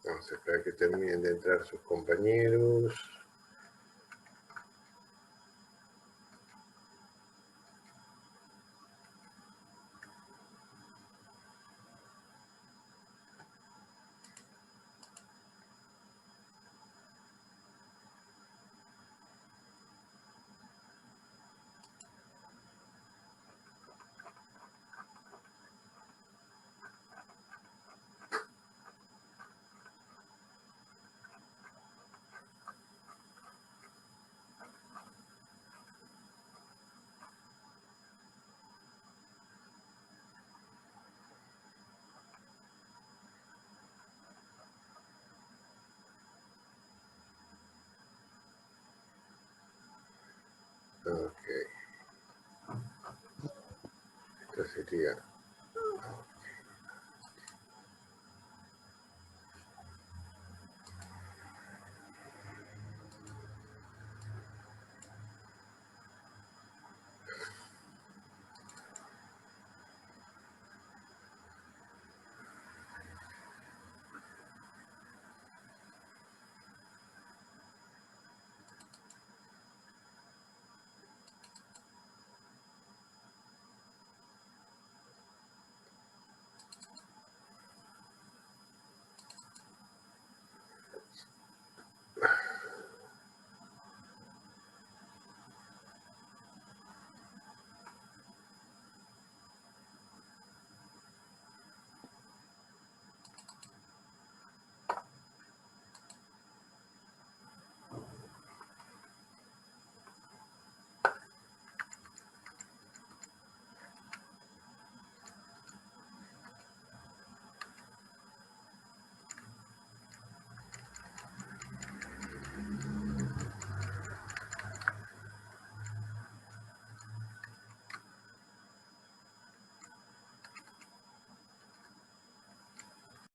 Vamos a esperar que terminen de entrar sus compañeros. Ok. Esto sería...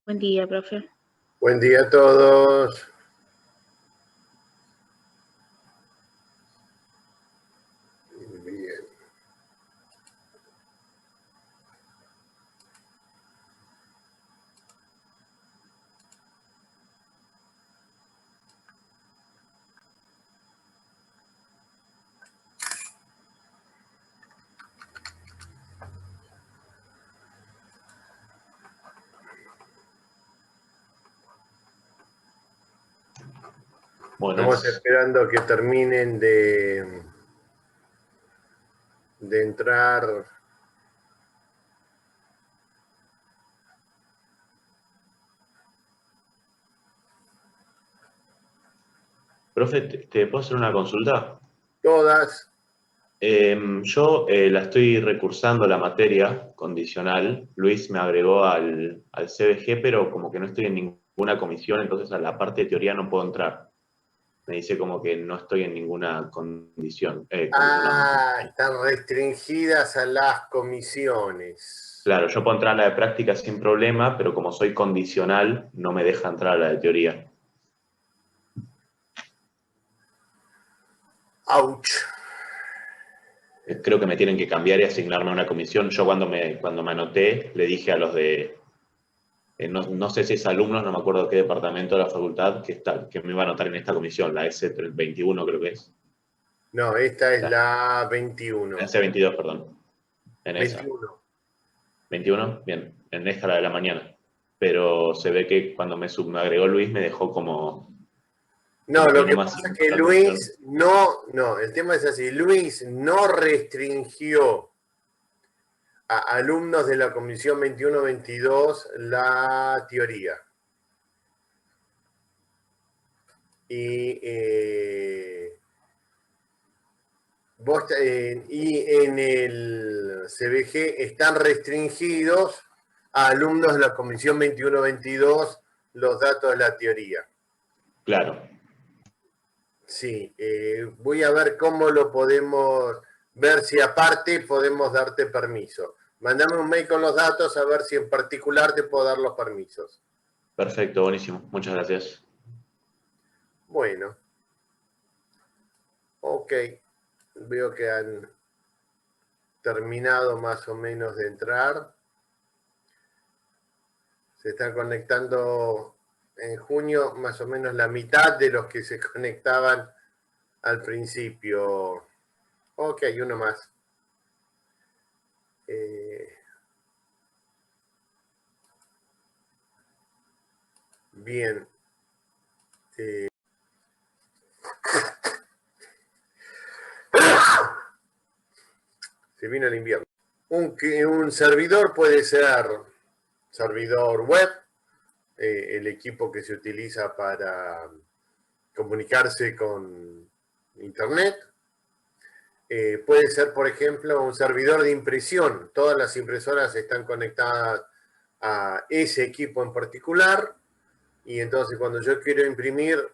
Buen día, profe. Buen día a todos. Bien. Estamos esperando que terminen de entrar. Profe, ¿te puedo hacer una consulta? Todas. Yo la estoy recursando la materia condicional. Luis me agregó al CBG, pero como que no estoy en ninguna comisión, entonces a la parte de teoría no puedo entrar. Me dice como que no estoy en ninguna condición. Están restringidas a las comisiones. Claro, yo puedo entrar a la de práctica sin problema, pero como soy condicional, no me deja entrar a la de teoría. ¡Auch! Creo que me tienen que cambiar y asignarme a una comisión. Yo cuando me anoté, le dije a los de, no sé si es alumnos, no me acuerdo qué departamento de la facultad, que me iba a anotar en esta comisión, la S21 creo que es. No, esta es la 21. La S22, perdón. En 21. esa. 21, bien. En esta la de la mañana. Pero se ve que cuando me agregó Luis me dejó como... No, lo que me pasa es que Luis no, el tema es así. Luis no restringió a alumnos de la comisión 21-22 la teoría. Y en el CBG están restringidos a alumnos de la comisión 21-22 los datos de la teoría. Claro. Sí, voy a ver cómo lo podemos ver, si aparte podemos darte permiso. Mandame un mail con los datos a ver si en particular te puedo dar los permisos. Perfecto, buenísimo. Muchas gracias. Bueno. Ok. Veo que han terminado más o menos de entrar. Se están conectando en junio más o menos la mitad de los que se conectaban al principio. Ok, uno más. Bien. Se vino el invierno. Un servidor puede ser servidor web, el equipo que se utiliza para comunicarse con Internet. Puede ser, por ejemplo, un servidor de impresión. Todas las impresoras están conectadas a ese equipo en particular. Y entonces cuando yo quiero imprimir,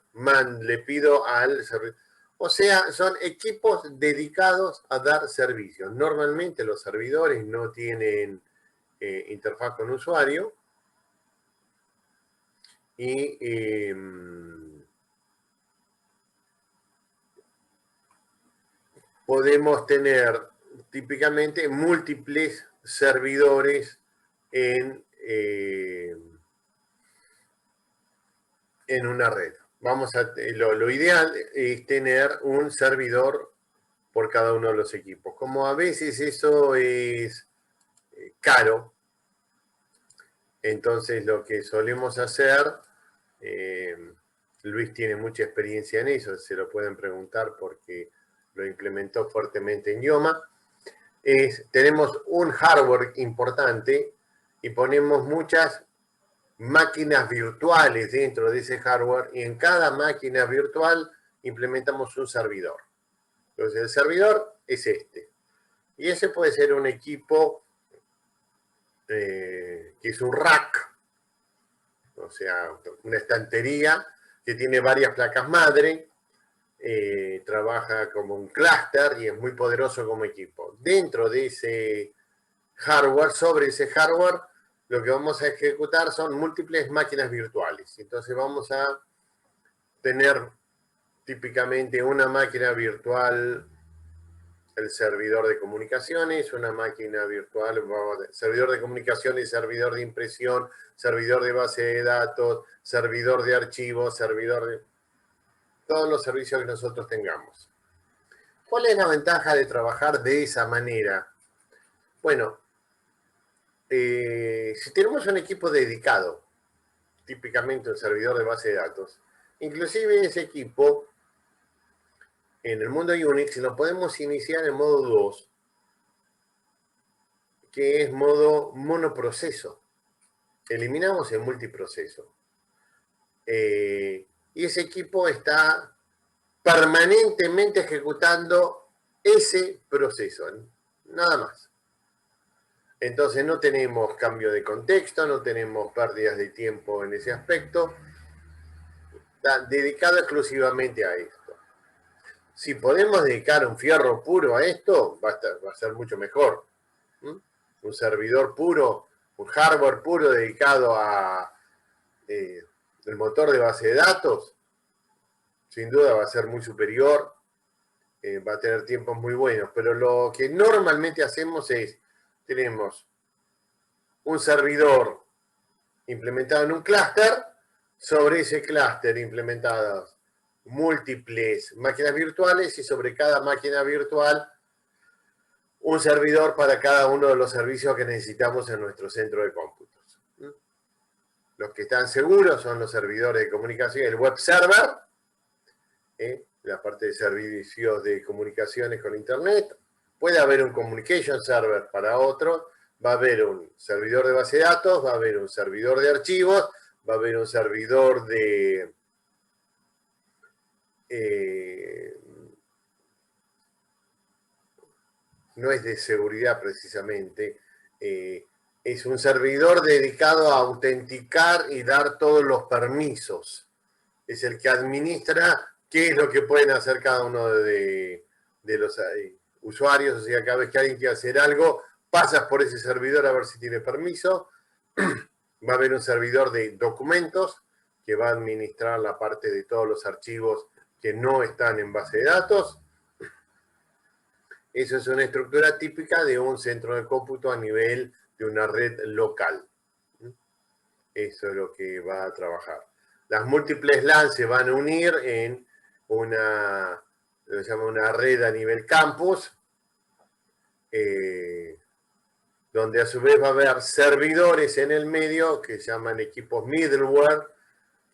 le pido al servidor. O sea, son equipos dedicados a dar servicios. Normalmente los servidores no tienen interfaz con usuario. Y podemos tener típicamente múltiples servidores en una red. Lo ideal es tener un servidor por cada uno de los equipos. Como a veces eso es caro, entonces lo que solemos hacer, Luis tiene mucha experiencia en eso, se lo pueden preguntar porque lo implementó fuertemente en Yoma, tenemos un hardware importante y ponemos muchas máquinas virtuales dentro de ese hardware y en cada máquina virtual implementamos un servidor. Entonces el servidor es este. Y ese puede ser un equipo que es un rack, o sea, una estantería que tiene varias placas madre, trabaja como un clúster y es muy poderoso como equipo. Dentro de ese hardware, sobre ese hardware, lo que vamos a ejecutar son múltiples máquinas virtuales. Entonces vamos a tener típicamente una máquina virtual, el servidor de comunicaciones, una máquina virtual, servidor de comunicaciones, servidor de impresión, servidor de base de datos, servidor de archivos, servidor de todos los servicios que nosotros tengamos. ¿Cuál es la ventaja de trabajar de esa manera? Bueno, si tenemos un equipo dedicado, típicamente un servidor de base de datos, inclusive ese equipo, en el mundo Unix, lo podemos iniciar en modo 2, que es modo monoproceso. Eliminamos el multiproceso. Y ese equipo está permanentemente ejecutando ese proceso, nada más. Entonces no tenemos cambio de contexto, no tenemos pérdidas de tiempo en ese aspecto. Está dedicado exclusivamente a esto. Si podemos dedicar un fierro puro a esto, va a ser mucho mejor. Un servidor puro, un hardware puro dedicado a el motor de base de datos, sin duda va a ser muy superior, va a tener tiempos muy buenos. Pero lo que normalmente hacemos es, tenemos un servidor implementado en un clúster, sobre ese clúster implementadas múltiples máquinas virtuales y sobre cada máquina virtual un servidor para cada uno de los servicios que necesitamos en nuestro centro de cómputos. Los que están seguros son los servidores de comunicación, el web server, la parte de servicios de comunicaciones con Internet. Puede haber un communication server para otro, va a haber un servidor de base de datos, va a haber un servidor de archivos, va a haber un servidor de no es de seguridad precisamente, es un servidor dedicado a autenticar y dar todos los permisos. Es el que administra qué es lo que pueden hacer cada uno de los usuarios. O sea, cada vez que alguien quiere hacer algo, pasas por ese servidor a ver si tiene permiso. Va a haber un servidor de documentos que va a administrar la parte de todos los archivos que no están en base de datos. Eso es una estructura típica de un centro de cómputo a nivel de una red local. Eso es lo que va a trabajar. Las múltiples LAN se van a unir en una, lo que se llama una red a nivel campus, donde a su vez va a haber servidores en el medio que se llaman equipos middleware,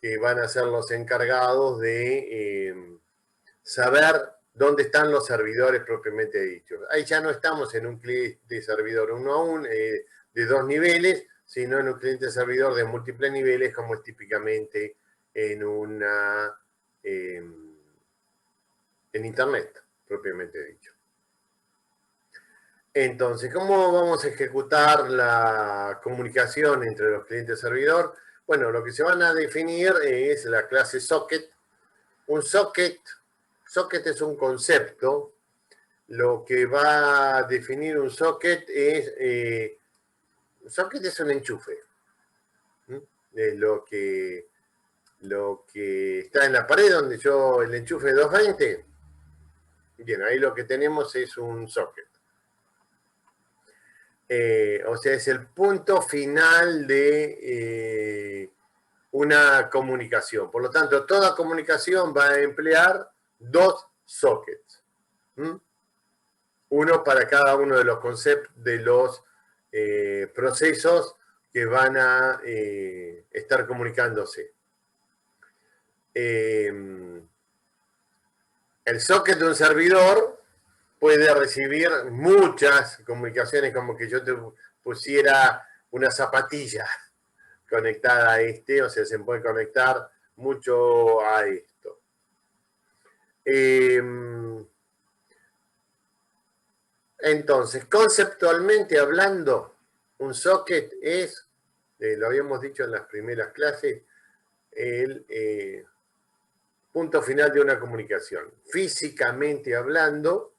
que van a ser los encargados de saber dónde están los servidores propiamente dichos. Ahí ya no estamos en un cliente de servidor uno a uno, de 2 niveles, sino en un cliente servidor de múltiples niveles, como es típicamente en una en Internet, propiamente dicho. Entonces, ¿cómo vamos a ejecutar la comunicación entre los clientes servidor? Bueno, lo que se van a definir es la clase socket. Un socket es un concepto. Lo que va a definir un socket es... un socket es un enchufe. Es lo que está en la pared donde yo el enchufe 220. Bien, ahí lo que tenemos es un socket. O sea, es el punto final de una comunicación. Por lo tanto, toda comunicación va a emplear 2 sockets. Uno para cada uno de los conceptos, de los procesos que van a estar comunicándose. El socket de un servidor puede recibir muchas comunicaciones, como que yo te pusiera una zapatilla conectada a este, o sea, se puede conectar mucho a esto. Entonces, conceptualmente hablando, un socket es, lo habíamos dicho en las primeras clases, el punto final de una comunicación. Físicamente hablando,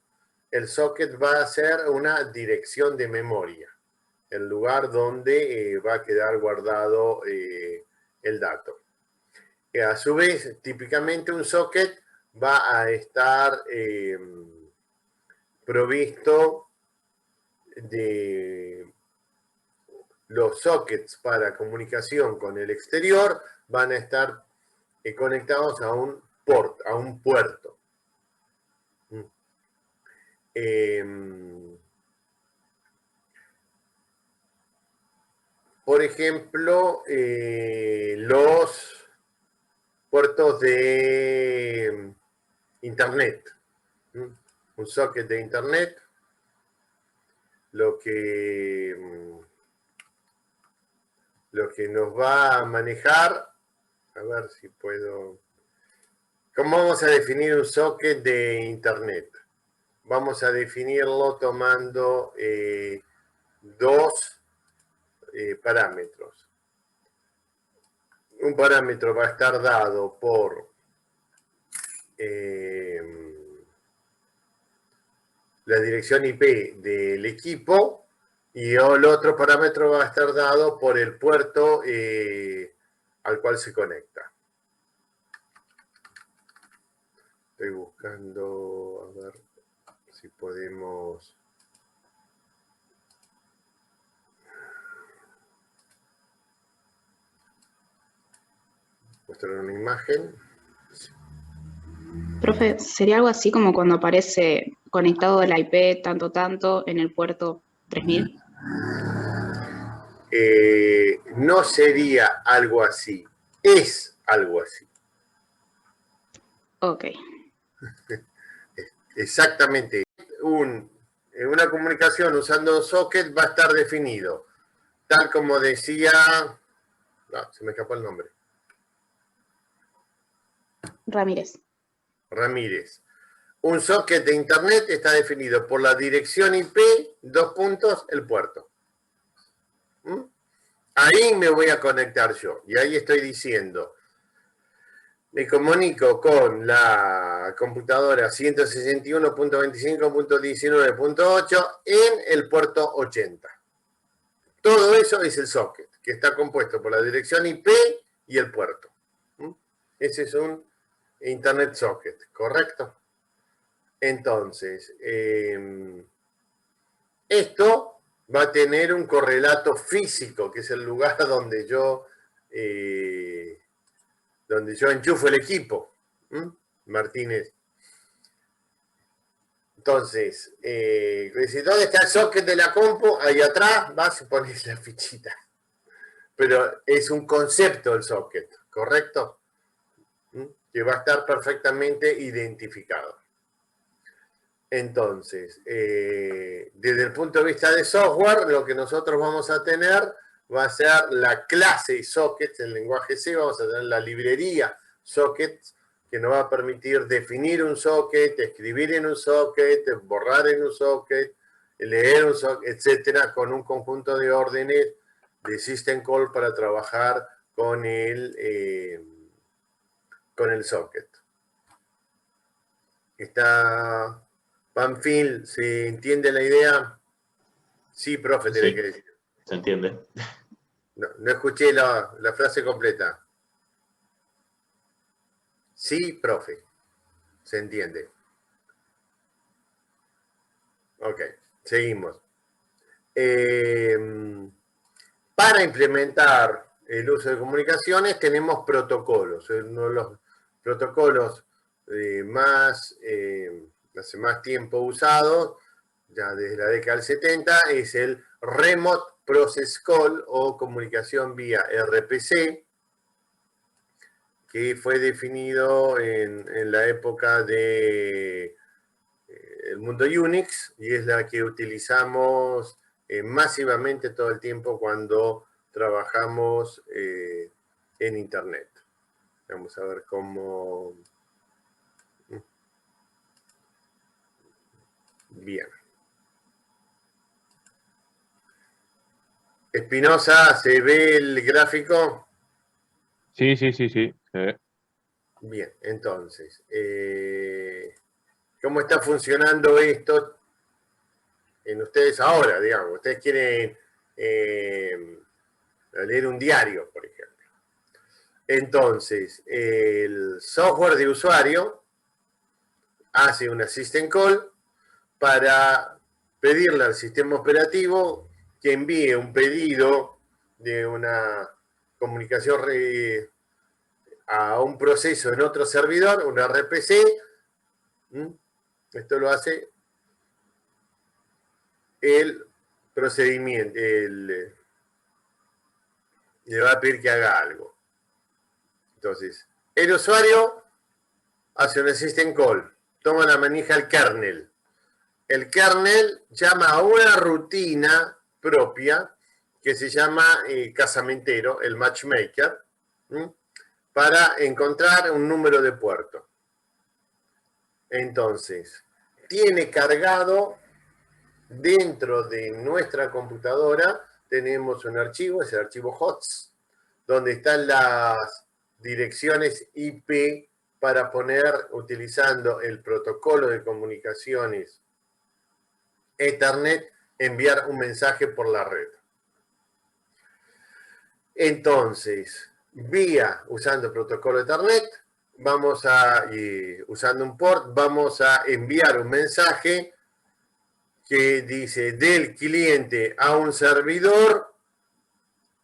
el socket va a ser una dirección de memoria, el lugar donde va a quedar guardado el dato. A su vez, típicamente un socket va a estar provisto de los sockets para comunicación con el exterior, van a estar conectados a un puerto. Por ejemplo, los puertos de Internet. Un socket de Internet, lo que nos va a manejar, a ver si puedo... ¿Cómo vamos a definir un socket de Internet? Vamos a definirlo tomando 2 parámetros. Un parámetro va a estar dado por la dirección IP del equipo y el otro parámetro va a estar dado por el puerto al cual se conecta. Estoy buscando, a ver si podemos... mostrar una imagen. Profe, ¿sería algo así como cuando aparece conectado de la IP tanto en el puerto 3000? No sería algo así, es algo así. Ok. Exactamente. Una comunicación usando socket va a estar definido, tal como decía... No, se me escapó el nombre. Ramírez. Un socket de Internet está definido por la dirección IP, 2 puntos, el puerto. Ahí me voy a conectar yo. Y ahí estoy diciendo, me comunico con la computadora 161.25.19.8 en el puerto 80. Todo eso es el socket, que está compuesto por la dirección IP y el puerto. Ese es un Internet socket, ¿correcto? Entonces, esto va a tener un correlato físico, que es el lugar donde yo donde yo enchufo el equipo. Martínez. Entonces, ¿dónde está el socket de la compu? Ahí atrás vas y pones la fichita. Pero es un concepto el socket, ¿correcto? Que va a estar perfectamente identificado. Entonces, desde el punto de vista de software, lo que nosotros vamos a tener va a ser la clase sockets en lenguaje C, vamos a tener la librería sockets, que nos va a permitir definir un socket, escribir en un socket, borrar en un socket, leer un socket, etcétera, con un conjunto de órdenes de system call para trabajar con el socket. Está Panfil, ¿se entiende la idea? Sí, profe, tiene que decir. Se entiende. No escuché la frase completa. Sí, profe. Se entiende. Ok, seguimos. Para implementar el uso de comunicaciones tenemos protocolos. Uno de los protocolos hace más tiempo usados, ya desde la década del 70, es el Remote Process Call o comunicación vía RPC, que fue definido en la época de el mundo Unix y es la que utilizamos masivamente todo el tiempo cuando trabajamos en Internet. Vamos a ver cómo... Bien. Espinosa, ¿se ve el gráfico? Sí. Bien, entonces, ¿cómo está funcionando esto en ustedes ahora, digamos? Ustedes quieren leer un diario, por ejemplo. Entonces, el software de usuario hace una system call para pedirle al sistema operativo que envíe un pedido de una comunicación a un proceso en otro servidor, un RPC. Esto lo hace el procedimiento, le va a pedir que haga algo. Entonces, el usuario hace una system call, toma la manija el kernel. El kernel llama a una rutina propia que se llama casamentero, el matchmaker, para encontrar un número de puerto. Entonces, tiene cargado dentro de nuestra computadora, tenemos un archivo, es el archivo HOTS, donde están las direcciones IP para poner, utilizando el protocolo de comunicaciones Ethernet, enviar un mensaje por la red. Entonces, usando el protocolo Ethernet, usando un port, vamos a enviar un mensaje que dice del cliente a un servidor.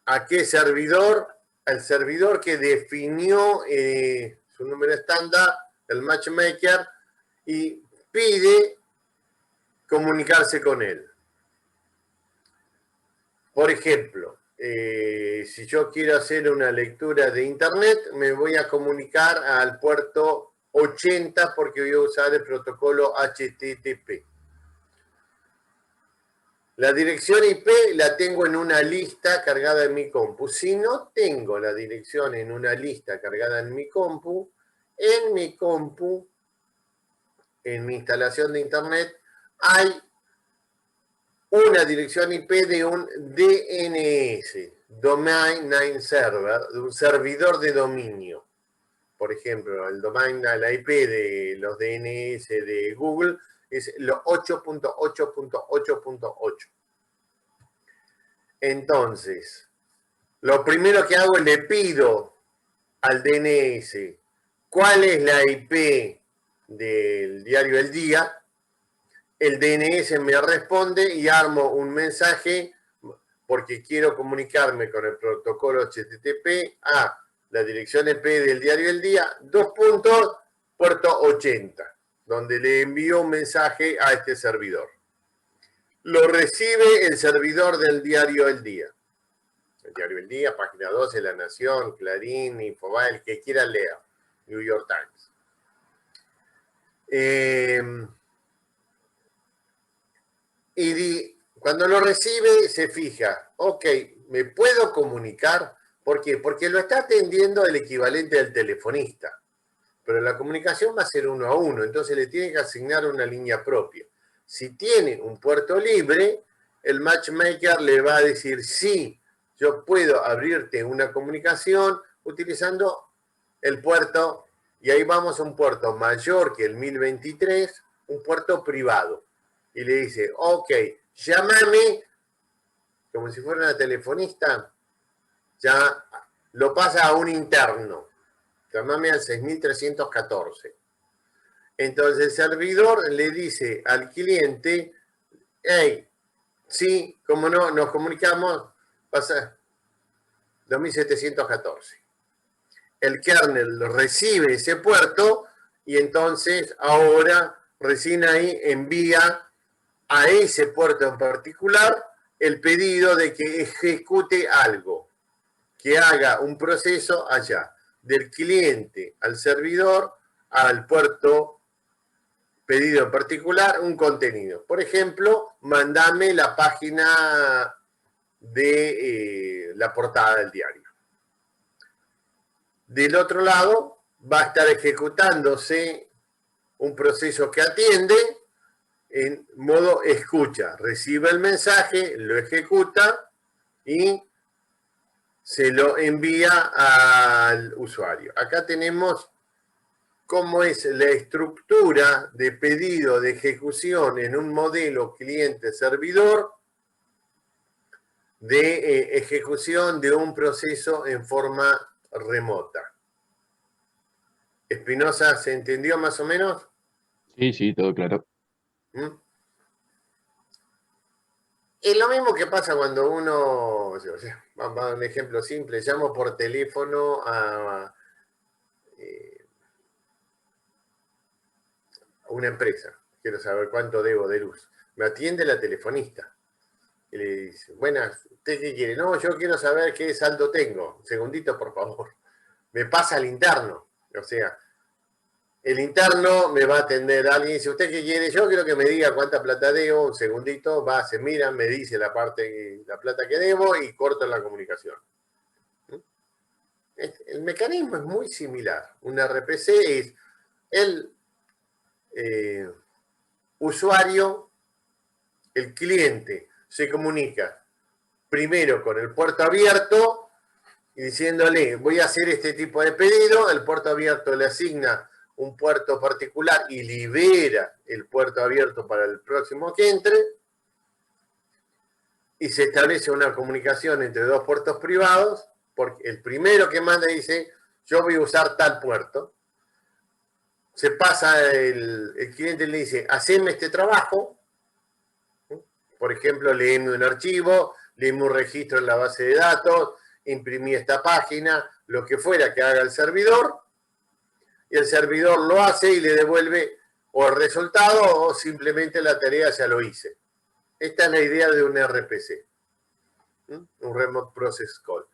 ¿A qué servidor? Al servidor que definió su número estándar, el matchmaker, y pide comunicarse con él. Por ejemplo, si yo quiero hacer una lectura de internet, me voy a comunicar al puerto 80 porque voy a usar el protocolo HTTP. La dirección IP la tengo en una lista cargada en mi compu. Si no tengo la dirección en una lista cargada en mi compu, en mi instalación de internet, hay una dirección IP de un DNS, Domain Name Server, de un servidor de dominio. Por ejemplo, la IP de los DNS de Google es los 8.8.8.8. Entonces, lo primero que hago es le pido al DNS cuál es la IP del diario El Día. El DNS me responde y armo un mensaje porque quiero comunicarme con el protocolo HTTP a la dirección IP del diario El Día, puerto 80, donde le envío un mensaje a este servidor. Lo recibe el servidor del diario El Día. El diario El Día, página 12, La Nación, Clarín, Infobae, el que quiera leer, New York Times. Cuando lo recibe, se fija, ok, ¿me puedo comunicar? ¿Por qué? Porque lo está atendiendo el equivalente del telefonista. Pero la comunicación va a ser 1 a 1, entonces le tiene que asignar una línea propia. Si tiene un puerto libre, el matchmaker le va a decir, sí, yo puedo abrirte una comunicación utilizando el puerto, y ahí vamos a un puerto mayor que el 1023, un puerto privado. Y le dice, ok, llámame, como si fuera una telefonista, ya lo pasa a un interno. Llámame al 6314. Entonces el servidor le dice al cliente, hey, sí, como no, nos comunicamos, pasa 2714. El kernel recibe ese puerto y entonces ahora recién ahí envía a ese puerto en particular el pedido de que ejecute algo, que haga un proceso allá, del cliente al servidor, al puerto pedido en particular, un contenido. Por ejemplo, mandame la página de la portada del diario. Del otro lado, va a estar ejecutándose un proceso que atiende en modo escucha. Recibe el mensaje, lo ejecuta y se lo envía al usuario. Acá tenemos cómo es la estructura de pedido de ejecución en un modelo cliente-servidor de ejecución de un proceso en forma remota. Espinosa, ¿se entendió más o menos? Sí, todo claro. ¿Mm? Es lo mismo que pasa cuando uno, vamos a dar un ejemplo simple, llamo por teléfono a una empresa, quiero saber cuánto debo de luz. Me atiende la telefonista y le dice, buenas, ¿usted qué quiere? No, yo quiero saber qué saldo tengo. Un segundito, por favor. Me pasa al interno. O sea, el interno me va a atender a alguien y dice, ¿usted qué quiere? Yo quiero que me diga cuánta plata debo. Un segundito, va, se mira, me dice la plata que debo y corto la comunicación. El mecanismo es muy similar. Un RPC es el usuario, el cliente, se comunica primero con el puerto abierto y diciéndole, voy a hacer este tipo de pedido, el puerto abierto le asigna un puerto particular y libera el puerto abierto para el próximo que entre, y se establece una comunicación entre dos puertos privados, porque el primero que manda dice, yo voy a usar tal puerto, se pasa, el cliente le dice, haceme este trabajo, por ejemplo, léeme un archivo, léeme un registro en la base de datos, imprimí esta página, lo que fuera que haga el servidor, y el servidor lo hace y le devuelve o el resultado o simplemente la tarea ya lo hice. Esta es la idea de un RPC, un Remote Process Call.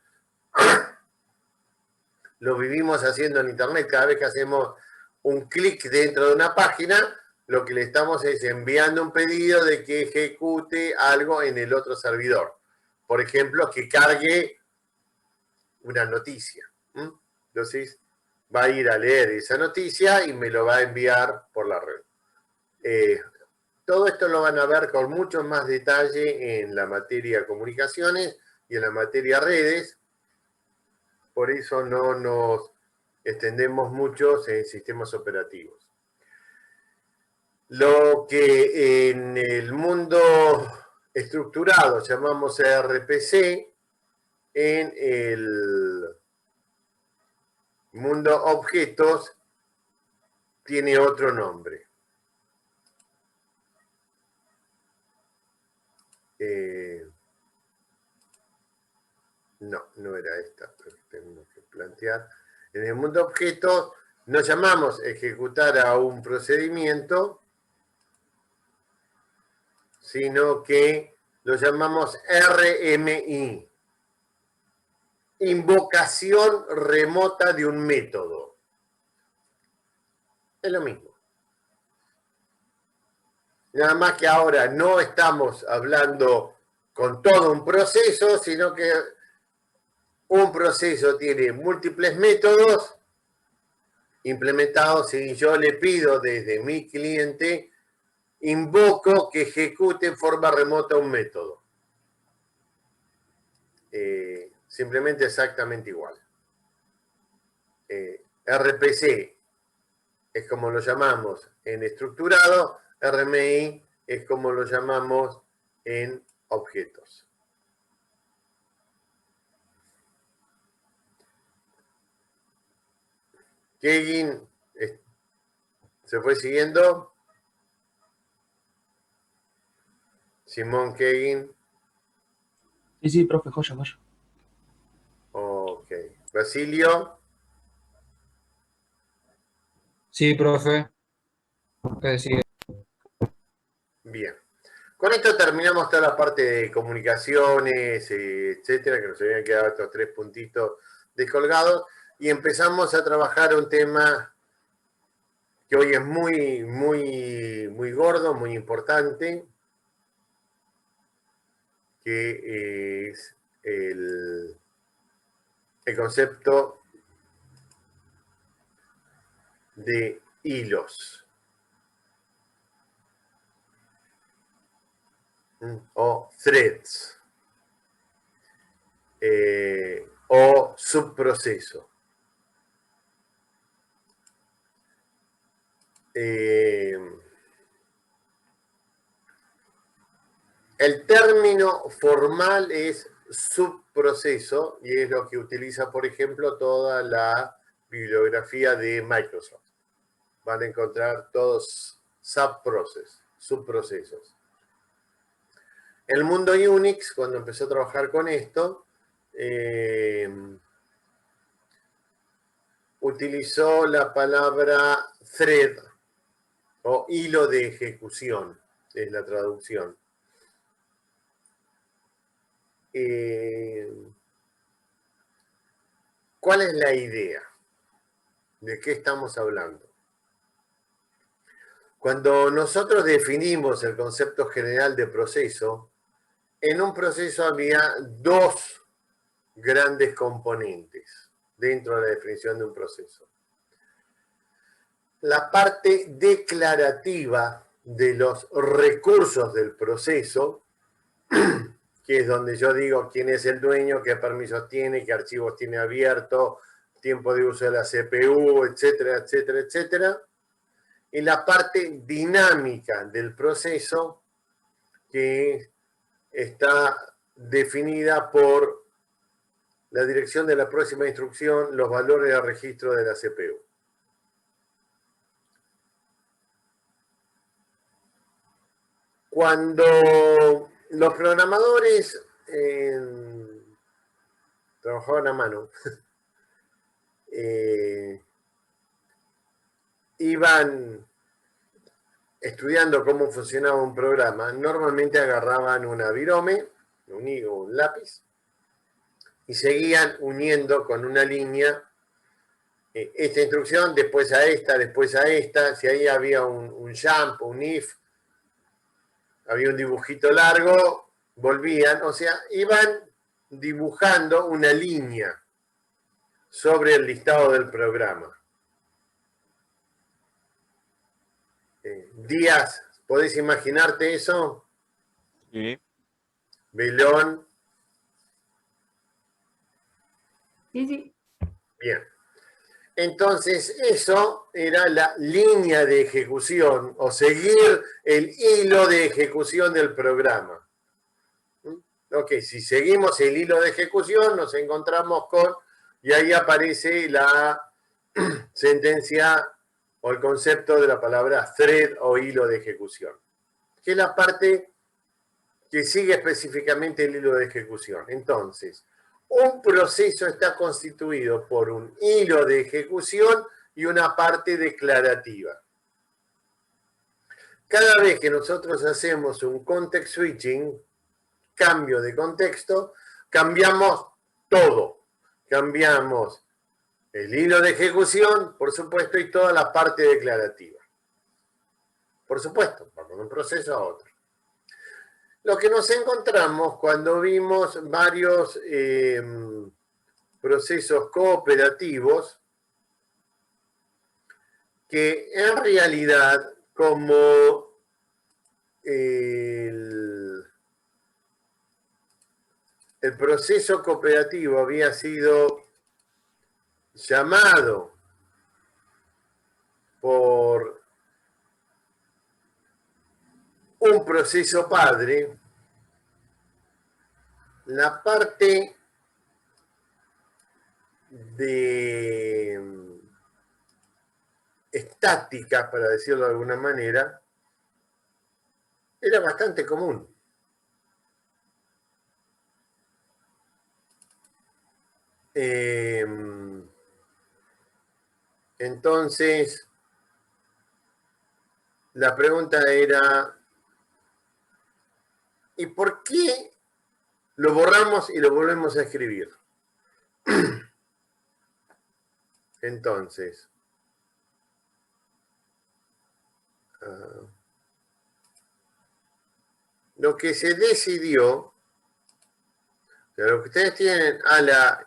Lo vivimos haciendo en Internet, cada vez que hacemos un clic dentro de una página, lo que le estamos es enviando un pedido de que ejecute algo en el otro servidor. Por ejemplo, que cargue una noticia. Entonces, va a ir a leer esa noticia y me lo va a enviar por la red. Todo esto lo van a ver con mucho más detalle en la materia comunicaciones y en la materia redes. Por eso no nos extendemos mucho en sistemas operativos. Lo que en el mundo estructurado llamamos RPC, en el mundo objetos tiene otro nombre. No era esta, pero tengo que plantear. En el mundo objetos no llamamos ejecutar a un procedimiento, sino que lo llamamos RMI. Invocación remota de un método. Es lo mismo. Nada más que ahora no estamos hablando con todo un proceso, sino que un proceso tiene múltiples métodos implementados y yo le pido desde mi cliente, invoco que ejecute en forma remota un método. Simplemente exactamente igual. RPC es como lo llamamos en estructurado, RMI es como lo llamamos en objetos. Kegin se fue siguiendo. Simón Kegin. Sí, profe, joya. Ok. Basilio. Sí, profe. Sigue. Bien. Con esto terminamos toda la parte de comunicaciones, etcétera, que nos habían quedado estos 3 puntitos descolgados, y empezamos a trabajar un tema que hoy es muy gordo, muy importante, que es el concepto de hilos o threads o subproceso. El término formal es subproceso y es lo que utiliza, por ejemplo, toda la bibliografía de Microsoft. Van a encontrar todos subprocesos. El mundo Unix, cuando empezó a trabajar con esto, utilizó la palabra thread o hilo de ejecución, es la traducción. ¿Cuál es la idea? ¿De qué estamos hablando? Cuando nosotros definimos el concepto general de proceso, en un proceso había 2 grandes componentes dentro de la definición de un proceso. La parte declarativa de los recursos del proceso, que es donde yo digo quién es el dueño, qué permisos tiene, qué archivos tiene abierto, tiempo de uso de la CPU, etcétera, etcétera, etcétera. Y la parte dinámica del proceso, que está definida por la dirección de la próxima instrucción, los valores de registro de la CPU. Cuando los programadores trabajaban a mano, iban estudiando cómo funcionaba un programa, normalmente agarraban una virome, un lápiz, y seguían uniendo con una línea esta instrucción, después a esta, si ahí había un jump, un if, había un dibujito largo, volvían, o sea, iban dibujando una línea sobre el listado del programa. Díaz, ¿podés imaginarte eso? Sí. Belón. Sí. Bien. Entonces, eso era la línea de ejecución o seguir el hilo de ejecución del programa. Ok, si seguimos el hilo de ejecución, nos encontramos con, y ahí aparece la sentencia o el concepto de la palabra thread o hilo de ejecución, que es la parte que sigue específicamente el hilo de ejecución. Entonces, Un proceso está constituido por un hilo de ejecución y una parte declarativa. Cada vez que nosotros hacemos un context switching, cambio de contexto, cambiamos todo. Cambiamos el hilo de ejecución, por supuesto, y toda la parte declarativa. Por supuesto, vamos de un proceso a otro. Lo que nos encontramos cuando vimos varios procesos cooperativos, que en realidad, como el proceso cooperativo había sido llamado por un proceso padre, la parte de estática, para decirlo de alguna manera, era bastante común. Entonces, la pregunta era, ¿y por qué lo borramos y lo volvemos a escribir? Entonces, lo que se decidió, lo que ustedes tienen a la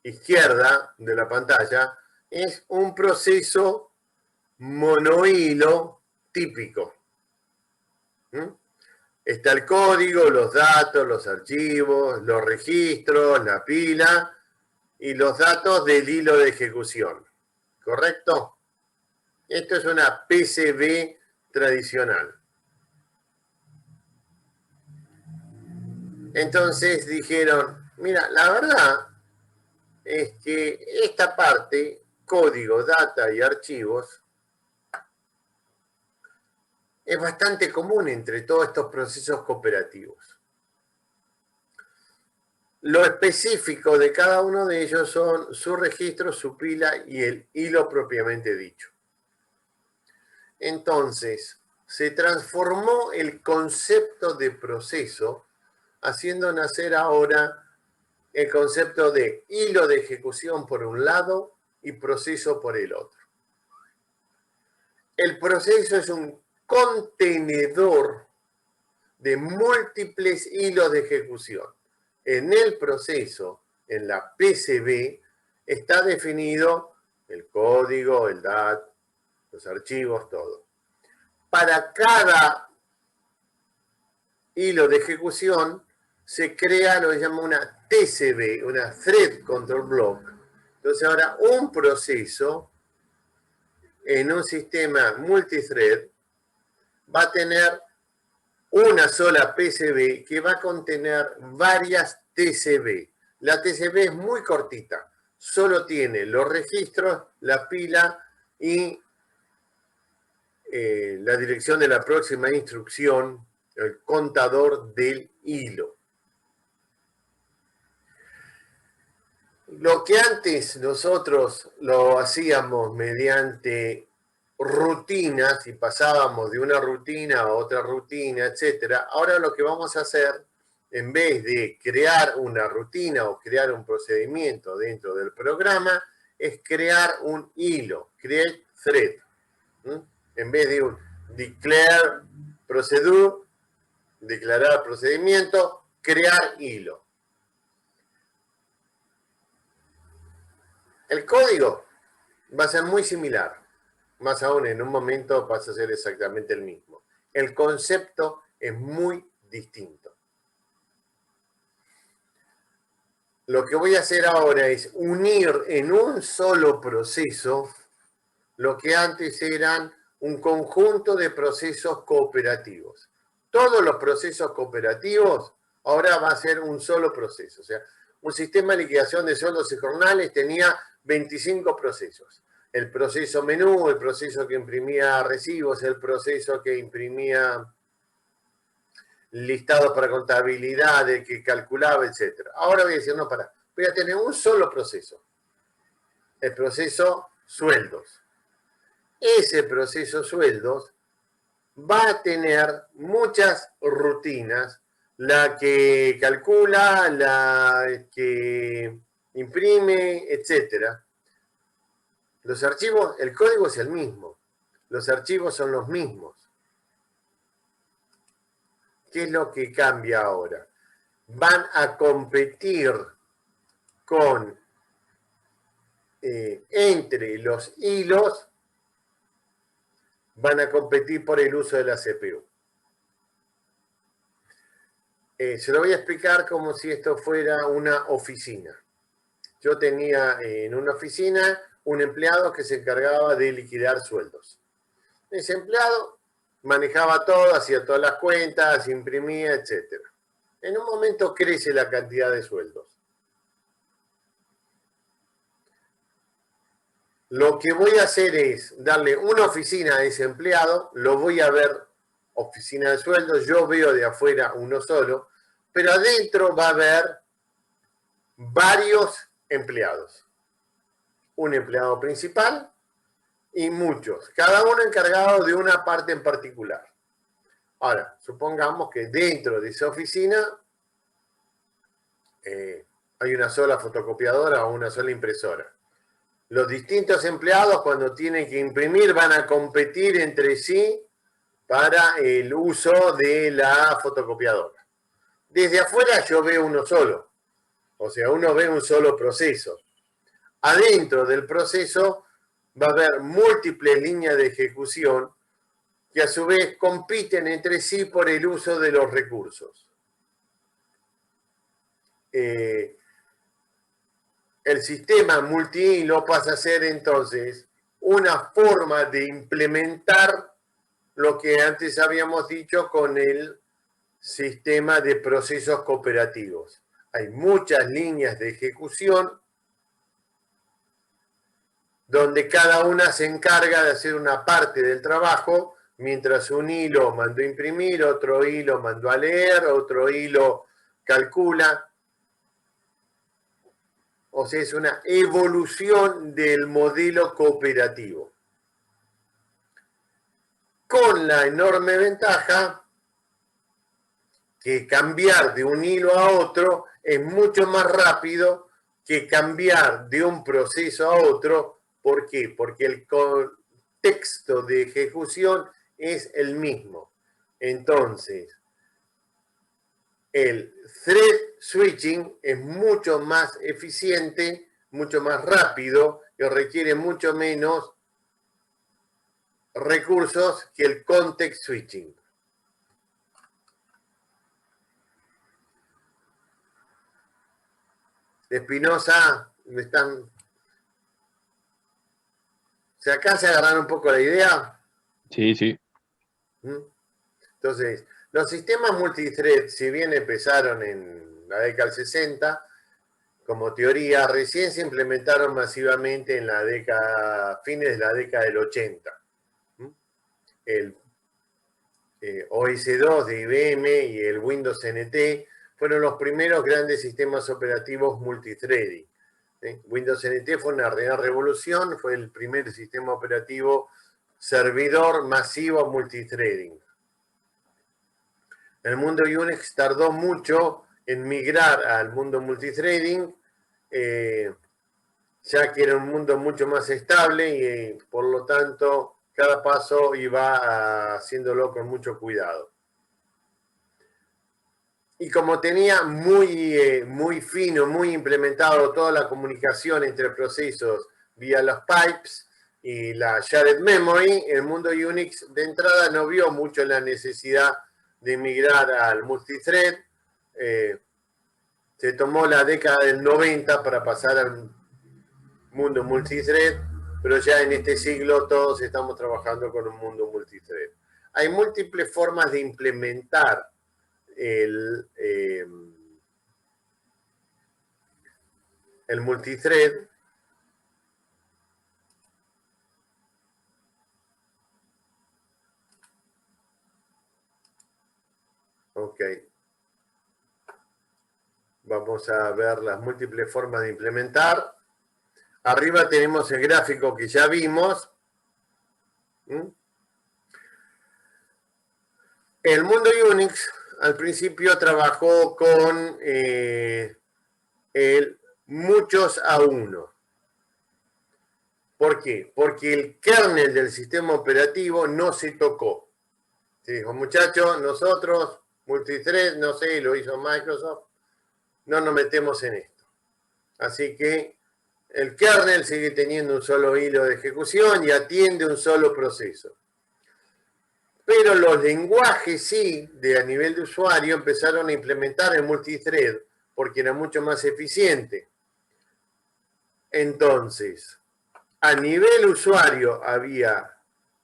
izquierda de la pantalla, es un proceso monohilo típico. Está el código, los datos, los archivos, los registros, la pila y los datos del hilo de ejecución. ¿Correcto? Esto es una PCB tradicional. Entonces dijeron, mira, la verdad es que esta parte, código, data y archivos, es bastante común entre todos estos procesos cooperativos. Lo específico de cada uno de ellos son su registro, su pila y el hilo propiamente dicho. Entonces, se transformó el concepto de proceso, haciendo nacer ahora el concepto de hilo de ejecución por un lado y proceso por el otro. El proceso es un contenedor de múltiples hilos de ejecución. En el proceso, en la PCB, está definido el código, el DAT, los archivos, todo. Para cada hilo de ejecución se crea lo que se llama una TCB, una Thread Control Block. Entonces ahora un proceso en un sistema multithread va a tener una sola PCB que va a contener varias TCB. La TCB es muy cortita, solo tiene los registros, la pila y la dirección de la próxima instrucción, el contador del hilo. Lo que antes nosotros lo hacíamos mediante rutinas y pasábamos de una rutina a otra rutina, etcétera. Ahora lo que vamos a hacer, en vez de crear una rutina o crear un procedimiento dentro del programa, es crear un hilo, create thread. En vez de un declare procedure, declarar procedimiento, crear hilo. El código va a ser muy similar. Más aún, en un momento pasa a ser exactamente el mismo. El concepto es muy distinto. Lo que voy a hacer ahora es unir en un solo proceso lo que antes eran un conjunto de procesos cooperativos. Todos los procesos cooperativos ahora va a ser un solo proceso. O sea, un sistema de liquidación de sueldos y jornales tenía 25 procesos. El proceso menú, el proceso que imprimía recibos, el proceso que imprimía listados para contabilidad, el que calculaba, etc. Ahora voy a decir, no, voy a tener un solo proceso. El proceso sueldos. Ese proceso sueldos va a tener muchas rutinas, la que calcula, la que imprime, etc. Los archivos, el código es el mismo, los archivos son los mismos. ¿Qué es lo que cambia ahora? Van a competir con, entre los hilos, van a competir por el uso de la CPU. Se lo voy a explicar como si esto fuera una oficina. Yo tenía en una oficina un empleado que se encargaba de liquidar sueldos. Ese empleado manejaba todo, hacía todas las cuentas, imprimía, etc. En un momento crece la cantidad de sueldos. Lo que voy a hacer es darle una oficina a ese empleado, lo voy a ver, oficina de sueldos, yo veo de afuera uno solo, pero adentro va a haber varios empleados. Un empleado principal y muchos, cada uno encargado de una parte en particular. Ahora, supongamos que dentro de esa oficina hay una sola fotocopiadora o una sola impresora. Los distintos empleados, cuando tienen que imprimir, van a competir entre sí para el uso de la fotocopiadora. Desde afuera yo veo uno solo, o sea, uno ve un solo proceso. Adentro del proceso va a haber múltiples líneas de ejecución que a su vez compiten entre sí por el uso de los recursos. El sistema multihilo pasa a ser entonces una forma de implementar lo que antes habíamos dicho con el sistema de procesos cooperativos. Hay muchas líneas de ejecución donde cada una se encarga de hacer una parte del trabajo, mientras un hilo mandó a imprimir, otro hilo mandó a leer, otro hilo calcula. O sea, es una evolución del modelo cooperativo. Con la enorme ventaja que cambiar de un hilo a otro es mucho más rápido que cambiar de un proceso a otro. ¿Por qué? Porque el contexto de ejecución es el mismo. Entonces, el thread switching es mucho más eficiente, mucho más rápido y requiere mucho menos recursos que el context switching. Espinosa, me están... ¿Se alcanza a agarrar un poco la idea? Sí, sí. Entonces, los sistemas multithread, si bien empezaron en la década del 60, como teoría, recién se implementaron masivamente en la década, fines de la década del 80. El OS2 de IBM y el Windows NT fueron los primeros grandes sistemas operativos multithreading. Windows NT fue una real revolución, fue el primer sistema operativo servidor masivo multithreading. El mundo Unix tardó mucho en migrar al mundo multithreading, ya que era un mundo mucho más estable y por lo tanto cada paso iba haciéndolo con mucho cuidado. Y como tenía muy fino, muy implementado toda la comunicación entre procesos vía los pipes y la shared memory, el mundo Unix de entrada no vio mucho la necesidad de migrar al multithread. Se tomó la década del 90 para pasar al mundo multithread, pero ya en este siglo todos estamos trabajando con un mundo multithread. Hay múltiples formas de implementar el multithread. Ok. Vamos a ver las múltiples formas de implementar. Arriba tenemos el gráfico que ya vimos. El mundo Unix al principio trabajó con el muchos a uno. ¿Por qué? Porque el kernel del sistema operativo no se tocó. Se dijo, muchachos, nosotros, multithread, no sé, lo hizo Microsoft, no nos metemos en esto. Así que el kernel sigue teniendo un solo hilo de ejecución y atiende un solo proceso. Pero los lenguajes sí, a nivel de usuario, empezaron a implementar el multithread porque era mucho más eficiente. Entonces, a nivel usuario había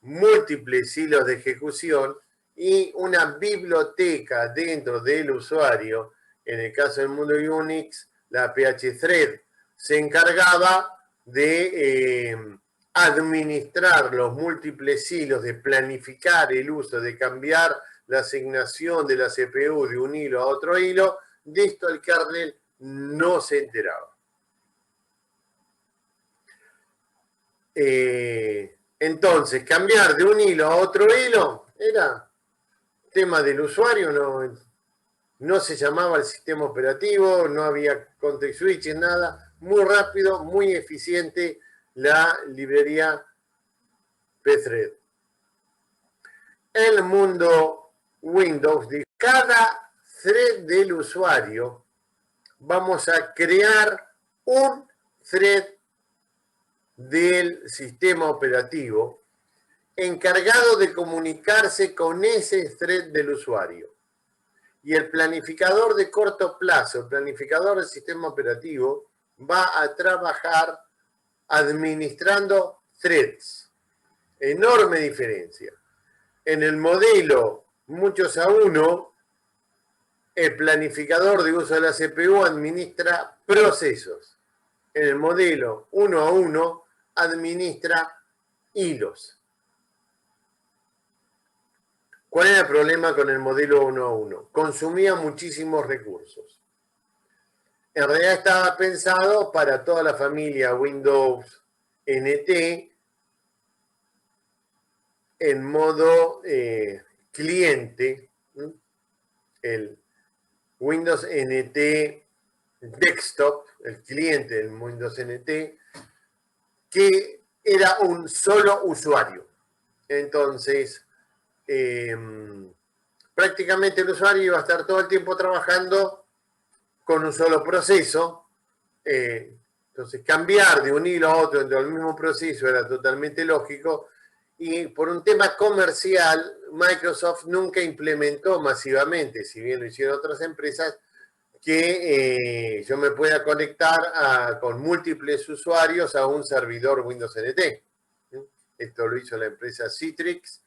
múltiples hilos de ejecución y una biblioteca dentro del usuario. En el caso del mundo Unix, la phthread se encargaba de administrar los múltiples hilos, de planificar el uso, de cambiar la asignación de la CPU de un hilo a otro hilo. De esto el kernel no se enteraba. Entonces, cambiar de un hilo a otro hilo era tema del usuario, no se llamaba el sistema operativo, no había context switches, nada. Muy rápido, muy eficiente la librería pthread. El mundo Windows, de cada thread del usuario, vamos a crear un thread del sistema operativo encargado de comunicarse con ese thread del usuario. Y el planificador de corto plazo, el planificador del sistema operativo, va a trabajar administrando threads. Enorme diferencia. En el modelo muchos a uno, el planificador de uso de la CPU administra procesos. En el modelo 1 a 1 administra hilos. ¿Cuál era el problema con el modelo 1 a 1? Consumía muchísimos recursos. En realidad estaba pensado para toda la familia Windows NT en modo cliente, el Windows NT Desktop, el cliente del Windows NT, que era un solo usuario. Entonces, prácticamente el usuario iba a estar todo el tiempo trabajando con un solo proceso. Entonces, cambiar de un hilo a otro dentro del mismo proceso era totalmente lógico. Y por un tema comercial, Microsoft nunca implementó masivamente, si bien lo hicieron otras empresas, que yo me pueda conectar con múltiples usuarios a un servidor Windows NT. Esto lo hizo la empresa Citrix.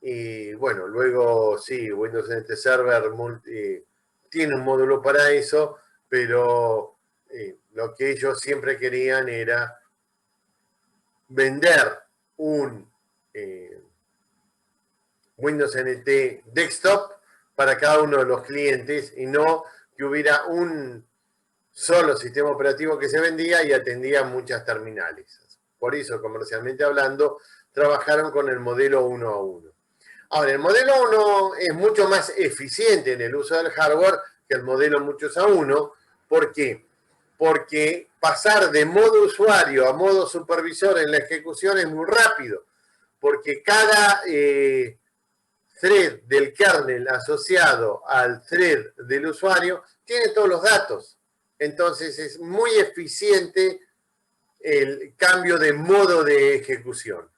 Y bueno, luego sí, Windows NT Server tiene un módulo para eso, pero lo que ellos siempre querían era vender un Windows NT Desktop para cada uno de los clientes y no que hubiera un solo sistema operativo que se vendía y atendía muchas terminales. Por eso, comercialmente hablando, trabajaron con el modelo 1 a 1. Ahora, el modelo 1 es mucho más eficiente en el uso del hardware que el modelo muchos a 1. ¿Por qué? Porque pasar de modo usuario a modo supervisor en la ejecución es muy rápido. Porque cada thread del kernel asociado al thread del usuario tiene todos los datos. Entonces es muy eficiente el cambio de modo de ejecución.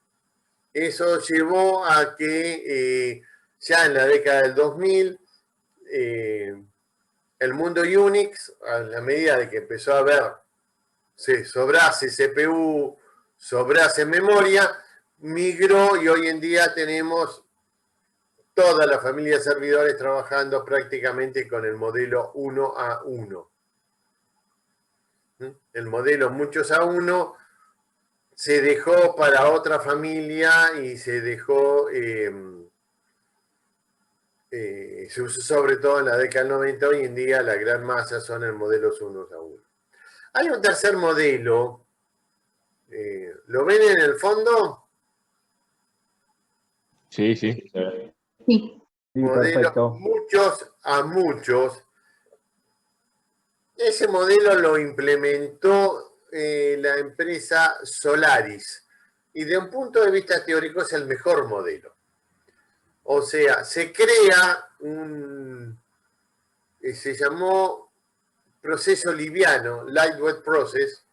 Eso llevó a que ya en la década del 2000 el mundo Unix, a la medida de que empezó a ver sobrase CPU, sobrase memoria, migró y hoy en día tenemos toda la familia de servidores trabajando prácticamente con el modelo 1 a 1. El modelo muchos a 1 se dejó para otra familia y se dejó se usó sobre todo en la década del 90, hoy en día la gran masa son el modelo 1-a-1. Hay un tercer modelo, ¿lo ven en el fondo? Sí, sí. Sí. Sí, Modelo perfecto. muchos a muchos. Ese modelo lo implementó la empresa Solaris y de un punto de vista teórico es el mejor modelo. O sea, se crea se llamó proceso liviano, Lightweight Process,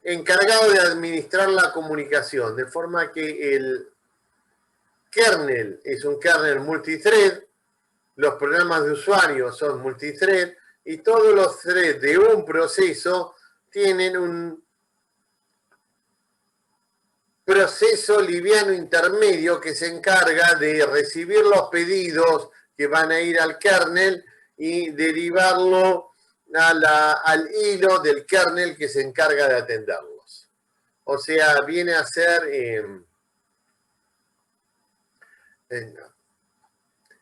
encargado de administrar la comunicación, de forma que el kernel es un kernel multithread, los programas de usuario son multithread, y todos los threads de un proceso tienen un proceso liviano intermedio que se encarga de recibir los pedidos que van a ir al kernel y derivarlo al hilo del kernel que se encarga de atenderlos. O sea, viene a ser...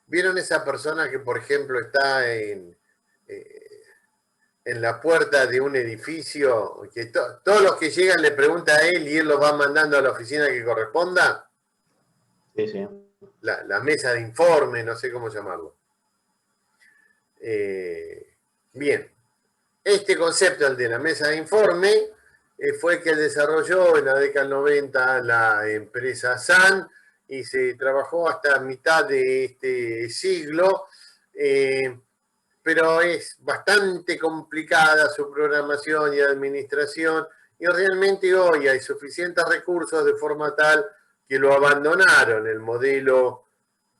¿vieron esa persona que, por ejemplo, está en la puerta de un edificio, que todos los que llegan le preguntan a él y él los va mandando a la oficina que corresponda? Sí, sí. La mesa de informe, no sé cómo llamarlo. Bien, este concepto, el de la mesa de informe, fue que desarrolló en la década del 90 la empresa Sun y se trabajó hasta mitad de este siglo, pero es bastante complicada su programación y administración, y realmente hoy hay suficientes recursos de forma tal que lo abandonaron el modelo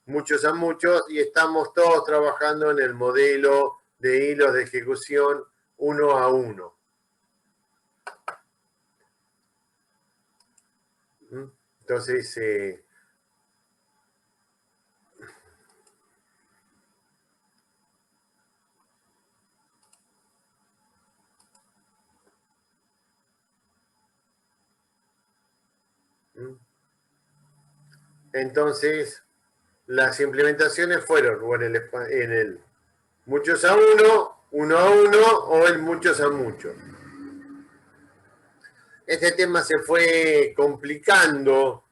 muchos a muchos y estamos todos trabajando en el modelo de hilos de ejecución 1-a-1. Entonces, las implementaciones fueron o en el muchos a uno, 1-a-1 o el muchos a muchos. Este tema se fue complicando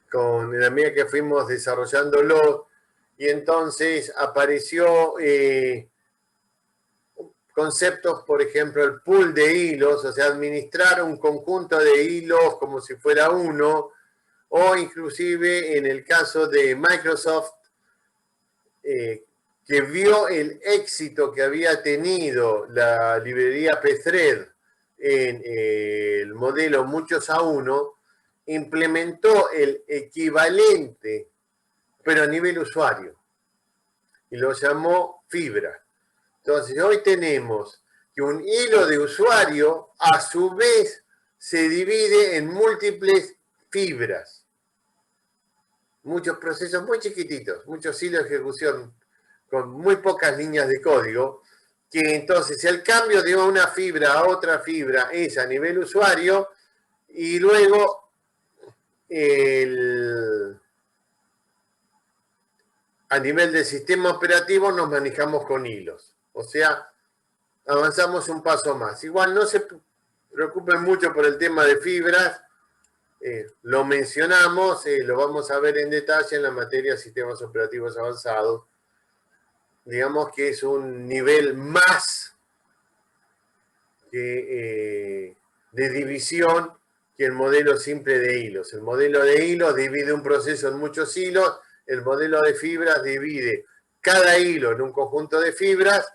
con la medida que fuimos desarrollándolo y entonces apareció conceptos, por ejemplo, el pool de hilos, o sea, administrar un conjunto de hilos como si fuera uno, o inclusive en el caso de Microsoft, que vio el éxito que había tenido la librería Pthread en el modelo muchos a uno, implementó el equivalente, pero a nivel usuario, y lo llamó Fibra. Entonces, hoy tenemos que un hilo de usuario, a su vez, se divide en múltiples fibras. Muchos procesos muy chiquititos, muchos hilos de ejecución con muy pocas líneas de código, que entonces el cambio de una fibra a otra fibra es a nivel usuario, y luego a nivel del sistema operativo nos manejamos con hilos. O sea, avanzamos un paso más. Igual no se preocupen mucho por el tema de fibras, lo mencionamos, lo vamos a ver en detalle en la materia de sistemas operativos avanzados. Digamos que es un nivel más de división que el modelo simple de hilos. El modelo de hilos divide un proceso en muchos hilos, el modelo de fibras divide cada hilo en un conjunto de fibras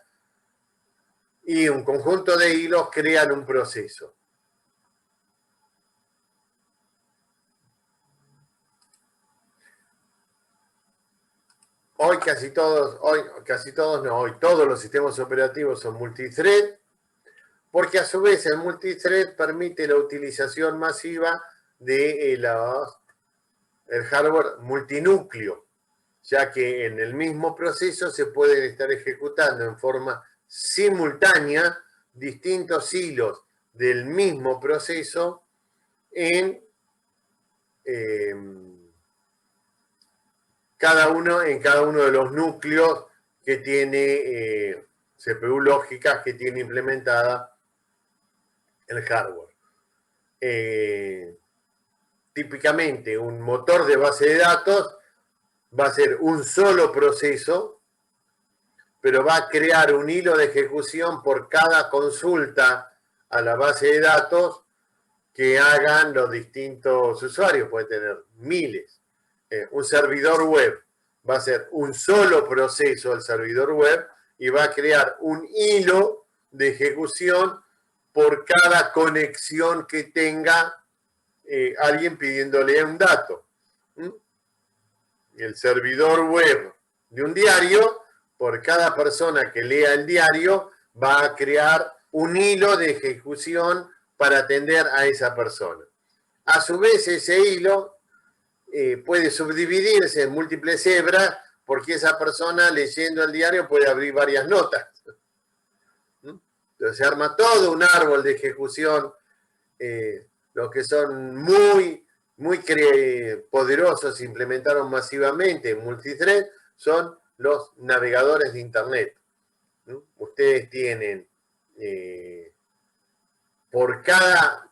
y un conjunto de hilos crean un proceso. Hoy todos los sistemas operativos son multithread, porque a su vez el multithread permite la utilización masiva de el hardware multinúcleo, ya que en el mismo proceso se pueden estar ejecutando en forma simultánea distintos hilos del mismo proceso en en cada uno de los núcleos que tiene CPU lógicas que tiene implementada el hardware. Típicamente un motor de base de datos va a ser un solo proceso, pero va a crear un hilo de ejecución por cada consulta a la base de datos que hagan los distintos usuarios. Puede tener miles. Un servidor web va a ser un solo proceso el servidor web y va a crear un hilo de ejecución por cada conexión que tenga alguien pidiéndole un dato. El servidor web de un diario, por cada persona que lea el diario, va a crear un hilo de ejecución para atender a esa persona. A su vez, ese hilo puede subdividirse en múltiples hebras porque esa persona leyendo el diario puede abrir varias notas. Entonces se arma todo un árbol de ejecución. Los que son muy poderosos, se implementaron masivamente en multithread, son los navegadores de Internet. Ustedes tienen por cada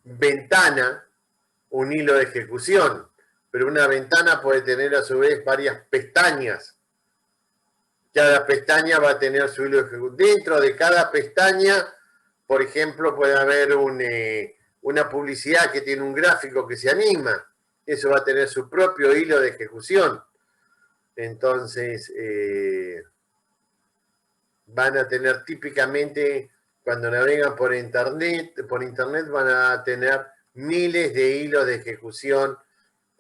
ventana un hilo de ejecución, pero una ventana puede tener a su vez varias pestañas. Cada pestaña va a tener su hilo de ejecución. Dentro de cada pestaña, por ejemplo, puede haber una publicidad que tiene un gráfico que se anima. Eso va a tener su propio hilo de ejecución. Entonces, van a tener típicamente, cuando navegan por internet van a tener miles de hilos de ejecución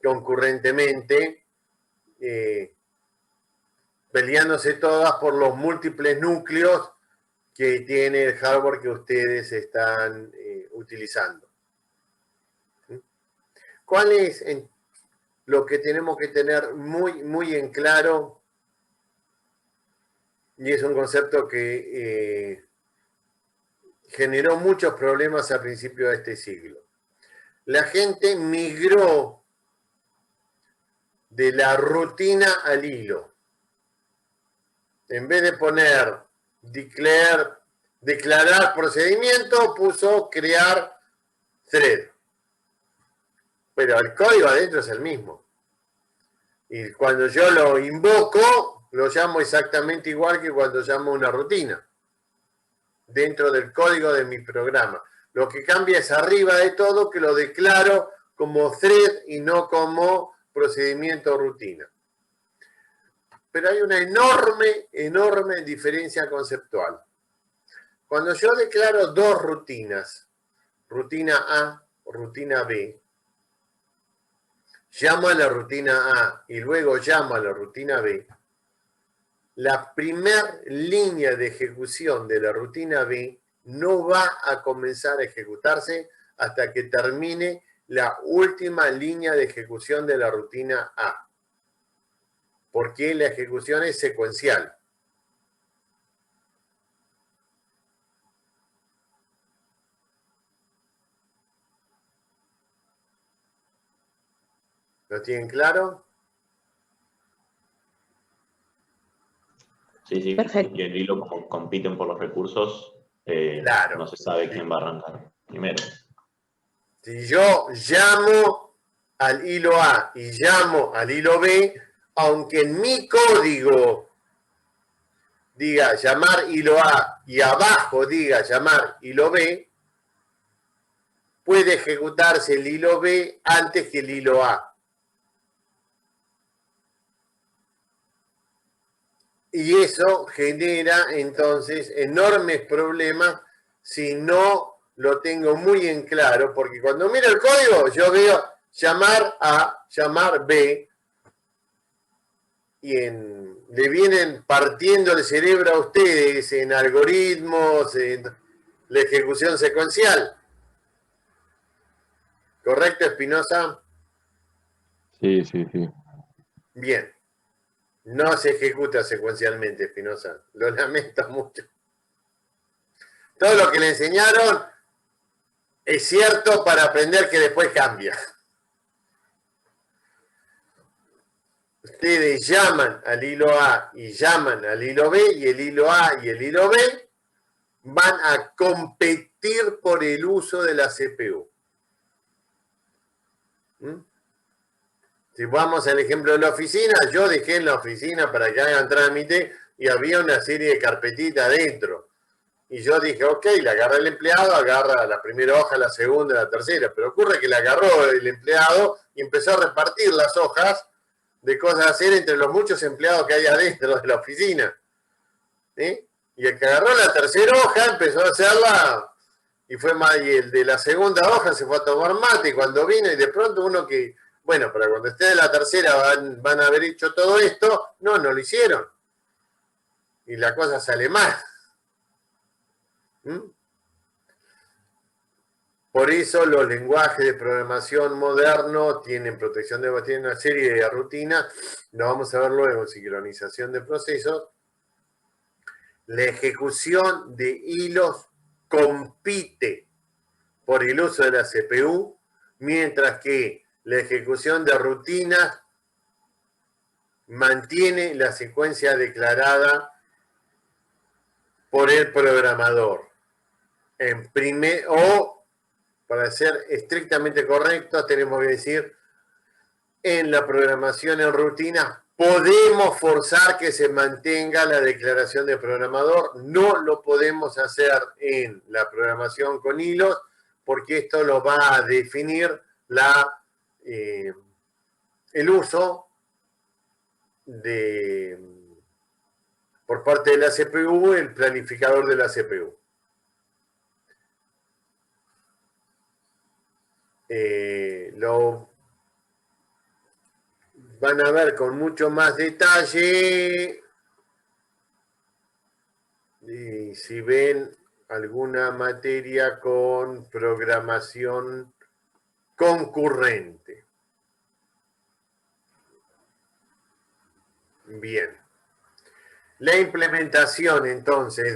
concurrentemente, peleándose todas por los múltiples núcleos que tiene el hardware que ustedes están utilizando. ¿Cuál es lo que tenemos que tener muy en claro? Y es un concepto que generó muchos problemas a principios de este siglo. La gente migró de la rutina al hilo. En vez de poner declarar procedimiento, puso crear thread. Pero el código adentro es el mismo. Y cuando yo lo invoco, lo llamo exactamente igual que cuando llamo una rutina. Dentro del código de mi programa. Lo que cambia es arriba de todo que lo declaro como thread y no como procedimiento o rutina. Pero hay una enorme diferencia conceptual. Cuando yo declaro dos rutinas, rutina A, rutina B, llamo a la rutina A y luego llamo a la rutina B, la primera línea de ejecución de la rutina B no va a comenzar a ejecutarse hasta que termine la última línea de ejecución de la rutina A. Porque la ejecución es secuencial. ¿Lo tienen claro? Sí. Perfecto. Y el hilo, como compiten por los recursos, Claro. no se sabe quién va a arrancar primero. Si yo llamo al hilo A y llamo al hilo B, aunque en mi código diga llamar hilo A y abajo diga llamar hilo B, puede ejecutarse el hilo B antes que el hilo A. Y eso genera entonces enormes problemas si no lo tengo muy en claro, porque cuando miro el código yo veo llamar A, llamar B, y le vienen partiendo el cerebro a ustedes en algoritmos, en la ejecución secuencial. ¿Correcto, Espinosa? Sí. Bien. No se ejecuta secuencialmente, Espinosa. Lo lamento mucho. Todo lo que le enseñaron es cierto para aprender que después cambia. ustedes llaman al hilo A y llaman al hilo B, y el hilo A y el hilo B van a competir por el uso de la CPU. Si vamos al ejemplo de la oficina, yo dejé en la oficina para que hagan trámite y había una serie de carpetitas adentro. Y yo dije, ok, le agarra el empleado, agarra la primera hoja, la segunda, la tercera. Pero ocurre que le agarró el empleado y empezó a repartir las hojas de cosas a hacer entre los muchos empleados que hay adentro de la oficina. ¿Sí? Y el que agarró la tercera hoja empezó a hacerla y fue más, y el de la segunda hoja se fue a tomar mate cuando vino y de pronto uno que, bueno, para cuando esté de la tercera van a haber hecho todo esto, no lo hicieron. Y la cosa sale mal. Por eso los lenguajes de programación modernos tienen protección de tienen una serie de rutinas, lo vamos a ver luego, sincronización de procesos. La ejecución de hilos compite por el uso de la CPU, mientras que la ejecución de rutinas mantiene la secuencia declarada por el programador. O, para ser estrictamente correcto, tenemos que decir, en la programación en rutina podemos forzar que se mantenga la declaración de programador, no lo podemos hacer en la programación con hilos, porque esto lo va a definir el uso por parte de la CPU, el planificador de la CPU. Lo van a ver con mucho más detalle y si ven alguna materia con programación concurrente. Bien. La implementación entonces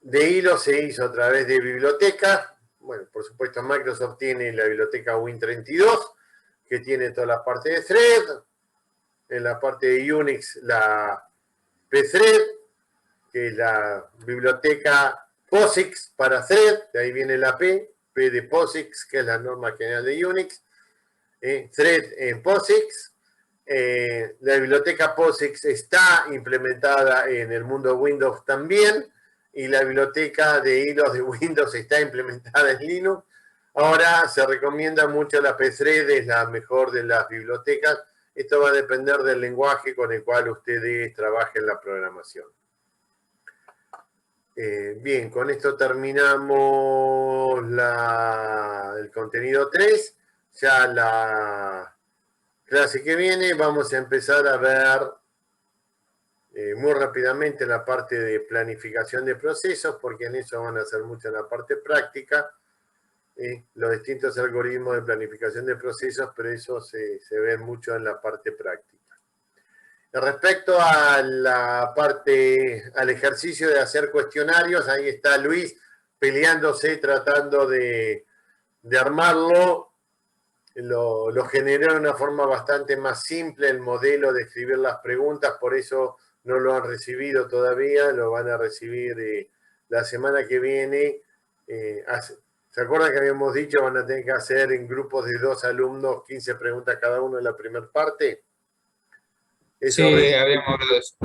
de hilos se hizo a través de bibliotecas. Bueno, por supuesto Microsoft tiene la biblioteca Win32, que tiene toda la parte de thread. En la parte de Unix, la pthread, que es la biblioteca POSIX para thread, de ahí viene la P de POSIX, que es la norma general de Unix. Thread en POSIX. La biblioteca POSIX está implementada en el mundo Windows también, y la biblioteca de hilos de Windows está implementada en Linux. Ahora se recomienda mucho la pthread, es la mejor de las bibliotecas. Esto va a depender del lenguaje con el cual ustedes trabajen la programación. Bien, con esto terminamos el contenido 3. Ya la clase que viene vamos a empezar a ver muy rápidamente la parte de planificación de procesos, porque en eso van a hacer mucho en la parte práctica, los distintos algoritmos de planificación de procesos, pero eso se ve mucho en la parte práctica. Respecto a al ejercicio de hacer cuestionarios, ahí está Luis peleándose, tratando de armarlo. Lo generó de una forma bastante más simple el modelo de escribir las preguntas, por eso no lo han recibido todavía, lo van a recibir la semana que viene. ¿Se acuerdan que habíamos dicho van a tener que hacer en grupos de 2 alumnos 15 preguntas cada uno en la primera parte? Eso Sí, habíamos hablado de eso.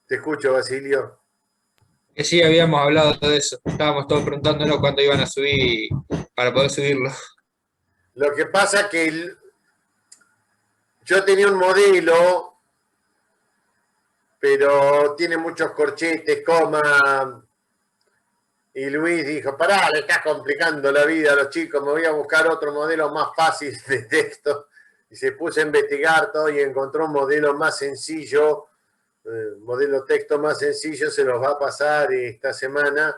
Te escucho, Basilio. Que sí, habíamos hablado de eso. Estábamos todos preguntándonos cuándo iban a subir para poder subirlo. Lo que pasa que yo tenía un modelo, pero tiene muchos corchetes, comas, y Luis dijo, pará, le estás complicando la vida a los chicos, me voy a buscar otro modelo más fácil de texto. Y se puso a investigar todo y encontró un modelo más sencillo, modelo texto más sencillo, se los va a pasar esta semana,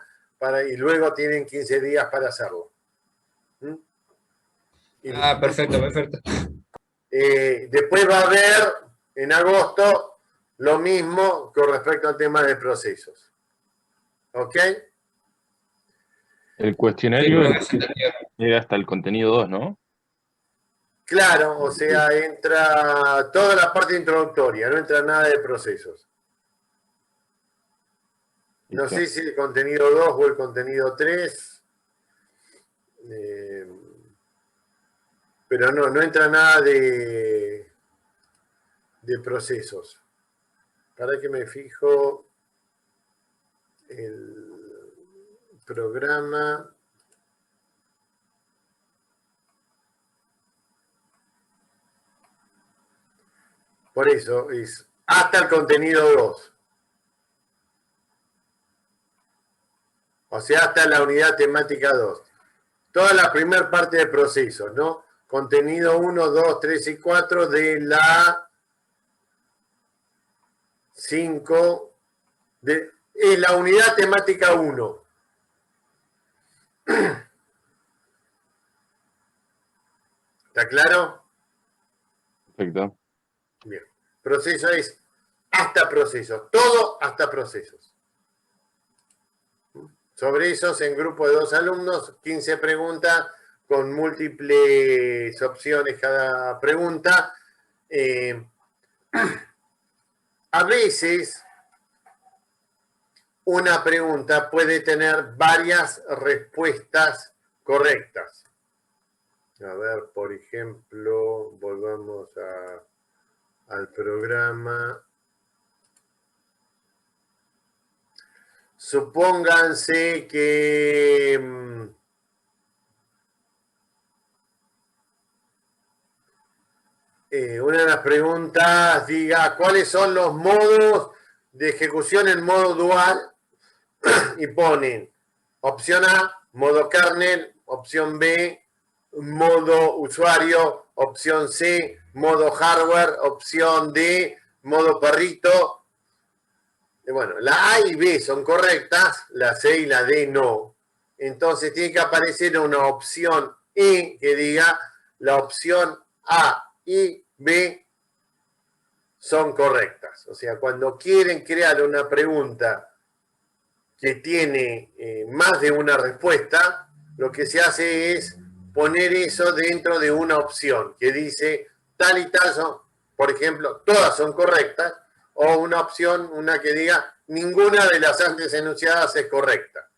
y luego tienen 15 días para hacerlo. Perfecto, perfecto. Después va a haber en agosto lo mismo con respecto al tema de procesos. ¿Ok? El cuestionario Sí, llega hasta el contenido 2, ¿no? Claro, o sea, entra toda la parte introductoria, no entra nada de procesos. No Listo. sé si el contenido 2 o el contenido 3, pero no entra nada de procesos. Para que me fijo el programa. Por eso es hasta el contenido 2. O sea, hasta la unidad temática 2. Toda la primera parte de procesos, ¿no? Contenido 1, 2, 3 y 4 de la 5, es la unidad temática 1. ¿Está claro? Perfecto. Bien. Proceso es hasta procesos. Todo hasta procesos. Sobre esos, en grupo de 2 alumnos, 15 preguntas con múltiples opciones cada pregunta. A veces una pregunta puede tener varias respuestas correctas. A ver, por ejemplo, volvamos al programa. Supónganse que una de las preguntas diga cuáles son los modos de ejecución en modo dual y ponen opción A, modo kernel, opción B, modo usuario, opción C, modo hardware, opción D, modo perrito. Bueno, la A y B son correctas, la C y la D no. Entonces tiene que aparecer una opción E que diga la opción A y B son correctas. O sea, cuando quieren crear una pregunta que tiene más de una respuesta, lo que se hace es poner eso dentro de una opción que dice tal y tal son, por ejemplo, todas son correctas, o una opción, una que diga ninguna de las antes enunciadas es correcta.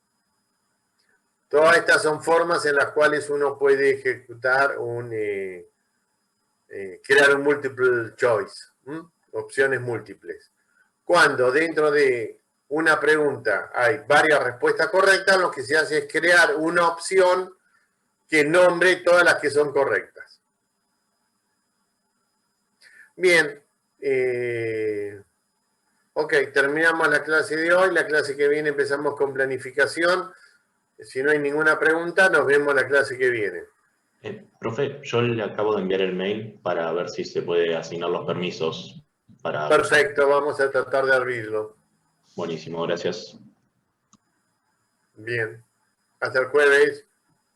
Todas estas son formas en las cuales uno puede ejecutar crear un multiple choice, opciones múltiples. Cuando dentro de una pregunta hay varias respuestas correctas, lo que se hace es crear una opción que nombre todas las que son correctas. Bien, ok, terminamos la clase de hoy. La clase que viene empezamos con planificación. Si no hay ninguna pregunta, nos vemos la clase que viene. Profe, yo le acabo de enviar el mail para ver si se puede asignar los permisos para... Perfecto, vamos a tratar de abrirlo. Buenísimo, gracias. Bien, hasta el jueves.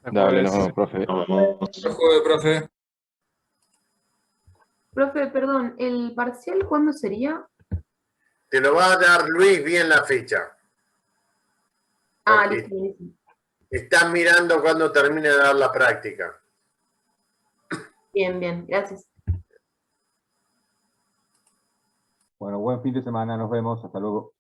Dale, nos vemos, profe. Nos vemos. Hasta el jueves, profe. Profe, perdón, ¿el parcial cuándo sería? Te lo va a dar Luis bien la fecha. Ah, Porque listo, buenísimo. están mirando cuando termine de dar la práctica. Bien, bien, gracias. Bueno, buen fin de semana, nos vemos, hasta luego.